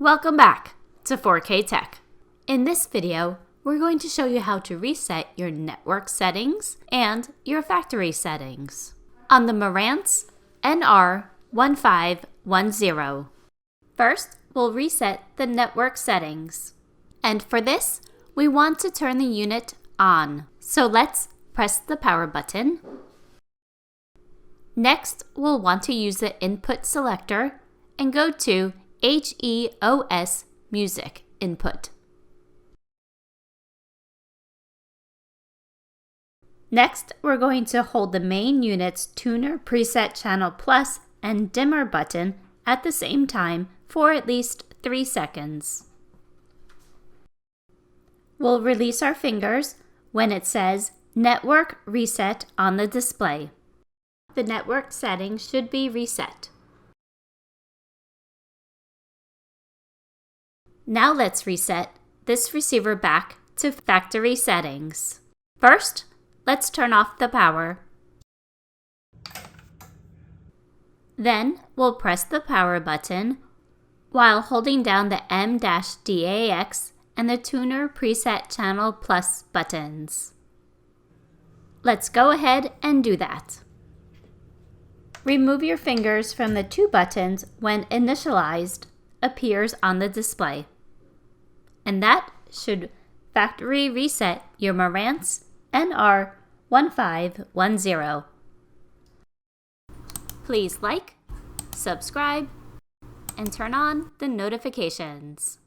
Welcome back to 4K Tech. In this video, we're going to show you how to reset your network settings and your factory settings on the MARANTZ NR1510. First, we'll reset the network settings. And for this, we want to turn the unit on. So let's press the power button. Next, we'll want to use the input selector and go to HEOS Music Input. Next, we're going to hold the main unit's Tuner Preset Channel Plus and Dimmer button at the same time for at least 3 seconds. We'll release our fingers when it says Network Reset on the display. The network settings should be reset. Now let's reset this receiver back to factory settings. First, let's turn off the power. Then we'll press the power button while holding down the M-DAX and the Tuner Preset Channel Plus buttons. Let's go ahead and do that. Remove your fingers from the 2 buttons when Initialized appears on the display. And that should factory reset your MARANTZ NR1510. Please like, subscribe, and turn on the notifications.